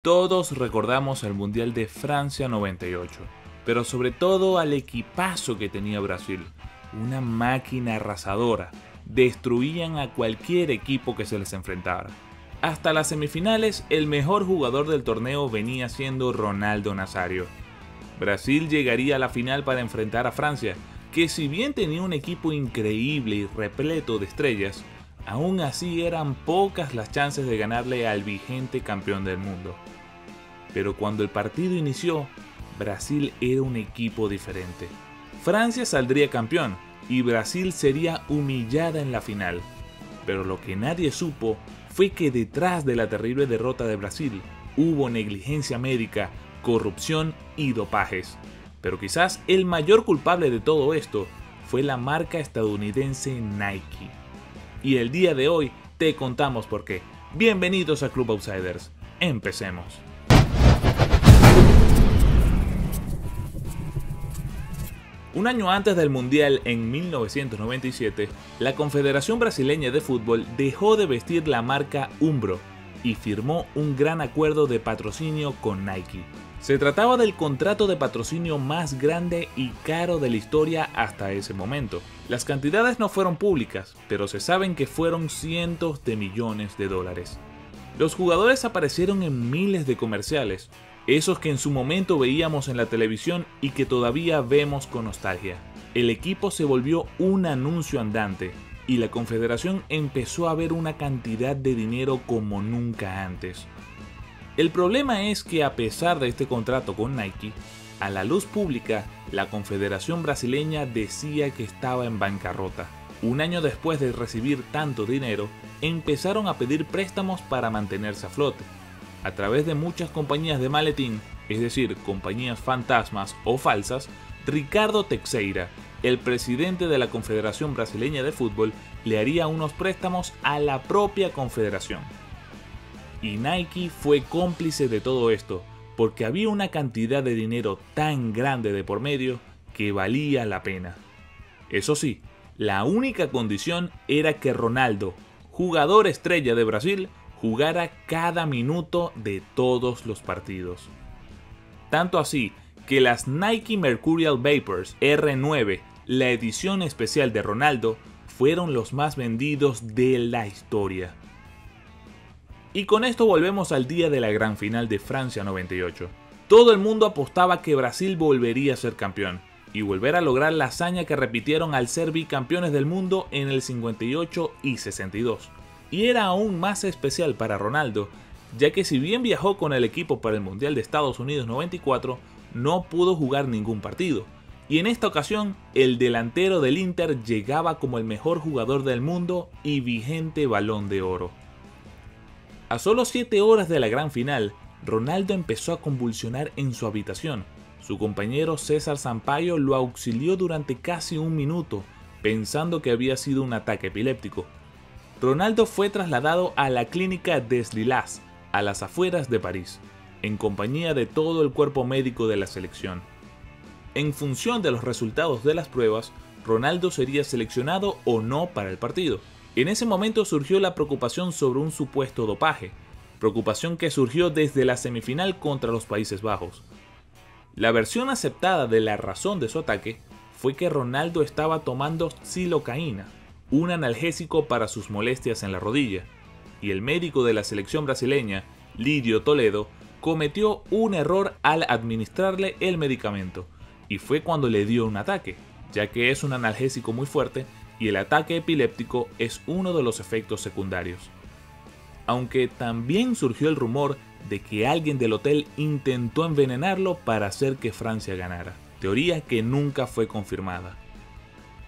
Todos recordamos el Mundial de Francia 98, pero sobre todo al equipazo que tenía Brasil, una máquina arrasadora, destruían a cualquier equipo que se les enfrentara. Hasta las semifinales, el mejor jugador del torneo venía siendo Ronaldo Nazário. Brasil llegaría a la final para enfrentar a Francia, que si bien tenía un equipo increíble y repleto de estrellas, aún así eran pocas las chances de ganarle al vigente campeón del mundo. Pero cuando el partido inició, Brasil era un equipo diferente. Francia saldría campeón y Brasil sería humillada en la final. Pero lo que nadie supo fue que detrás de la terrible derrota de Brasil hubo negligencia médica, corrupción y dopajes. Pero quizás el mayor culpable de todo esto fue la marca estadounidense Nike. Y el día de hoy te contamos por qué. Bienvenidos a Club Outsiders. Empecemos. Un año antes del Mundial, en 1997, la Confederación Brasileña de Fútbol dejó de vestir la marca Umbro y firmó un gran acuerdo de patrocinio con Nike. Se trataba del contrato de patrocinio más grande y caro de la historia hasta ese momento. Las cantidades no fueron públicas, pero se saben que fueron cientos de millones de dólares. Los jugadores aparecieron en miles de comerciales, esos que en su momento veíamos en la televisión y que todavía vemos con nostalgia. El equipo se volvió un anuncio andante y la Confederación empezó a ver una cantidad de dinero como nunca antes. El problema es que a pesar de este contrato con Nike, a la luz pública, la Confederación Brasileña decía que estaba en bancarrota. Un año después de recibir tanto dinero, empezaron a pedir préstamos para mantenerse a flote. A través de muchas compañías de maletín, es decir, compañías fantasmas o falsas, Ricardo Teixeira, el presidente de la Confederación Brasileña de Fútbol, le haría unos préstamos a la propia confederación. Y Nike fue cómplice de todo esto, porque había una cantidad de dinero tan grande de por medio que valía la pena. Eso sí, la única condición era que Ronaldo, jugador estrella de Brasil, jugara cada minuto de todos los partidos. Tanto así que las Nike Mercurial Vapors R9, la edición especial de Ronaldo, fueron los más vendidos de la historia. Y con esto volvemos al día de la gran final de Francia 98. Todo el mundo apostaba que Brasil volvería a ser campeón y volver a lograr la hazaña que repitieron al ser bicampeones del mundo en el 58 y 62. Y era aún más especial para Ronaldo, ya que si bien viajó con el equipo para el Mundial de Estados Unidos 94, no pudo jugar ningún partido. Y en esta ocasión, el delantero del Inter llegaba como el mejor jugador del mundo y vigente Balón de Oro. A solo 7 horas de la gran final, Ronaldo empezó a convulsionar en su habitación. Su compañero César Sampaio lo auxilió durante casi un minuto, pensando que había sido un ataque epiléptico. Ronaldo fue trasladado a la clínica des Lilas, a las afueras de París, en compañía de todo el cuerpo médico de la selección. En función de los resultados de las pruebas, Ronaldo sería seleccionado o no para el partido. En ese momento surgió la preocupación sobre un supuesto dopaje, preocupación que surgió desde la semifinal contra los Países Bajos. La versión aceptada de la razón de su ataque fue que Ronaldo estaba tomando xilocaína, un analgésico para sus molestias en la rodilla, y el médico de la selección brasileña, Lídio Toledo, cometió un error al administrarle el medicamento, y fue cuando le dio un ataque, ya que es un analgésico muy fuerte y el ataque epiléptico es uno de los efectos secundarios. Aunque también surgió el rumor de que alguien del hotel intentó envenenarlo para hacer que Francia ganara, teoría que nunca fue confirmada.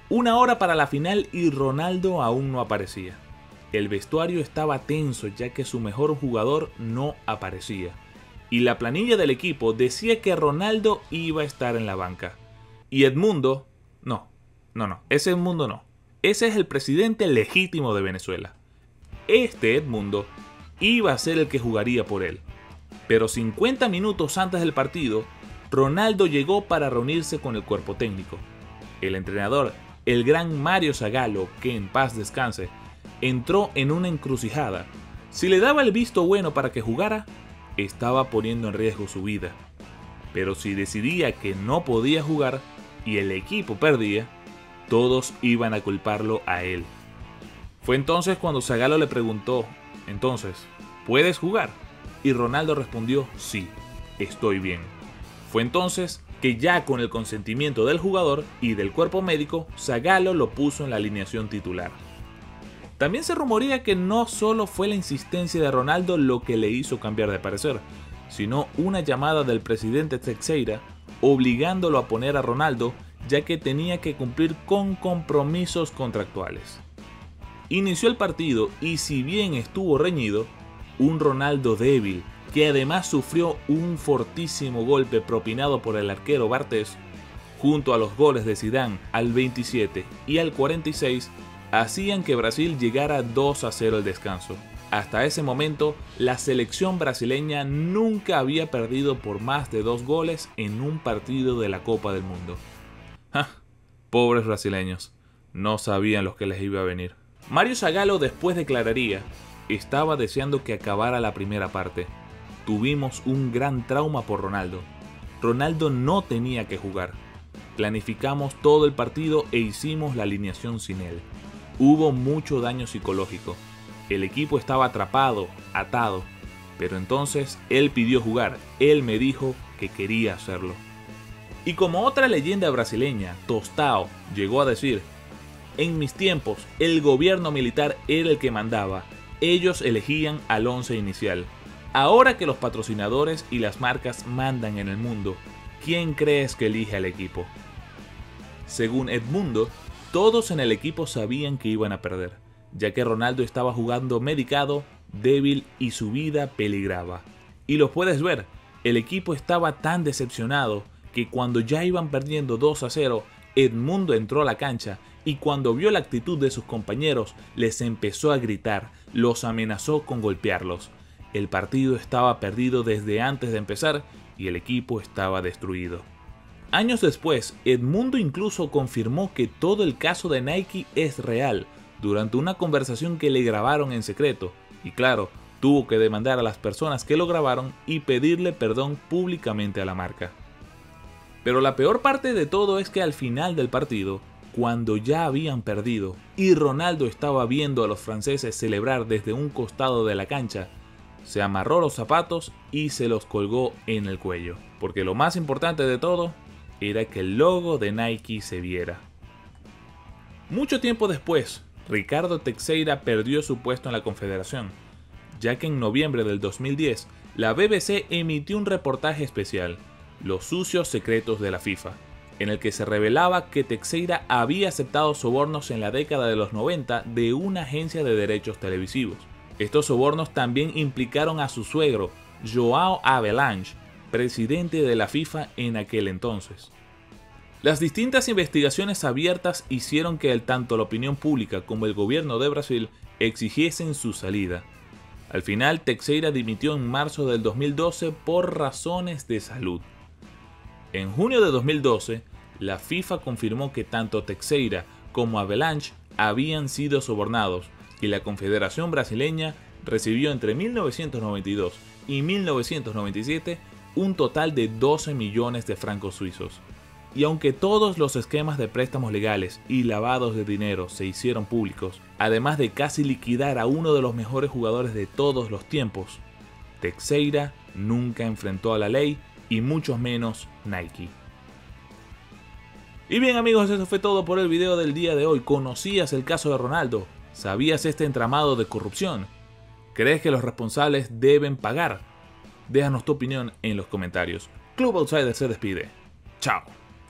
Una hora para la final y Ronaldo aún no aparecía. El vestuario estaba tenso ya que su mejor jugador no aparecía. Y la planilla del equipo decía que Ronaldo iba a estar en la banca. Y Edmundo, no, ese Edmundo no. Ese es el presidente legítimo de Venezuela. Este Edmundo iba a ser el que jugaría por él. Pero 50 minutos antes del partido, Ronaldo llegó para reunirse con el cuerpo técnico. El entrenador, el gran Mario Zagallo, que en paz descanse, entró en una encrucijada. Si le daba el visto bueno para que jugara, estaba poniendo en riesgo su vida. Pero si decidía que no podía jugar y el equipo perdía, todos iban a culparlo a él. Fue entonces cuando Zagallo le preguntó, entonces, ¿puedes jugar? Y Ronaldo respondió, sí, estoy bien. Fue entonces que ya con el consentimiento del jugador y del cuerpo médico, Zagallo lo puso en la alineación titular. También se rumorea que no solo fue la insistencia de Ronaldo lo que le hizo cambiar de parecer, sino una llamada del presidente Teixeira obligándolo a poner a Ronaldo, ya que tenía que cumplir con compromisos contractuales. Inició el partido y si bien estuvo reñido, un Ronaldo débil, que además sufrió un fortísimo golpe propinado por el arquero Bartés, junto a los goles de Zidane al 27 y al 46, hacían que Brasil llegara 2-0 al descanso. Hasta ese momento, la selección brasileña nunca había perdido por más de 2 goles en un partido de la Copa del Mundo. ¡Ja! Pobres brasileños, no sabían lo que les iba a venir. Mario Zagallo después declararía, estaba deseando que acabara la primera parte. Tuvimos un gran trauma por Ronaldo. Ronaldo no tenía que jugar. Planificamos todo el partido e hicimos la alineación sin él. Hubo mucho daño psicológico. El equipo estaba atrapado, atado. Pero entonces él pidió jugar. Él me dijo que quería hacerlo. Y como otra leyenda brasileña, Tostão, llegó a decir, en mis tiempos, el gobierno militar era el que mandaba. Ellos elegían al 11 inicial. Ahora que los patrocinadores y las marcas mandan en el mundo, ¿quién crees que elige al equipo? Según Edmundo, todos en el equipo sabían que iban a perder, ya que Ronaldo estaba jugando medicado, débil y su vida peligraba. Y lo puedes ver, el equipo estaba tan decepcionado que cuando ya iban perdiendo 2-0, Edmundo entró a la cancha y cuando vio la actitud de sus compañeros les empezó a gritar, los amenazó con golpearlos. El partido estaba perdido desde antes de empezar y el equipo estaba destruido. Años después, Edmundo incluso confirmó que todo el caso de Nike es real durante una conversación que le grabaron en secreto y claro, tuvo que demandar a las personas que lo grabaron y pedirle perdón públicamente a la marca. Pero la peor parte de todo es que al final del partido, cuando ya habían perdido y Ronaldo estaba viendo a los franceses celebrar desde un costado de la cancha, se amarró los zapatos y se los colgó en el cuello, porque lo más importante de todo era que el logo de Nike se viera. Mucho tiempo después, Ricardo Teixeira perdió su puesto en la Confederación, ya que en noviembre del 2010 la BBC emitió un reportaje especial, Los sucios secretos de la FIFA, en el que se revelaba que Teixeira había aceptado sobornos en la década de los 90 de una agencia de derechos televisivos. Estos sobornos también implicaron a su suegro, João Havelange, presidente de la FIFA en aquel entonces. Las distintas investigaciones abiertas hicieron que tanto la opinión pública como el gobierno de Brasil exigiesen su salida. Al final, Teixeira dimitió en marzo del 2012 por razones de salud. En junio de 2012, la FIFA confirmó que tanto Teixeira como Havelange habían sido sobornados y la Confederación Brasileña recibió entre 1992 y 1997 un total de 12 millones de francos suizos. Y aunque todos los esquemas de préstamos legales y lavados de dinero se hicieron públicos, además de casi liquidar a uno de los mejores jugadores de todos los tiempos, Teixeira nunca enfrentó a la ley y mucho menos Nike. Y bien amigos, eso fue todo por el video del día de hoy. ¿Conocías el caso de Ronaldo? ¿Sabías este entramado de corrupción? ¿Crees que los responsables deben pagar? Déjanos tu opinión en los comentarios. Club Outsider se despide. Chao.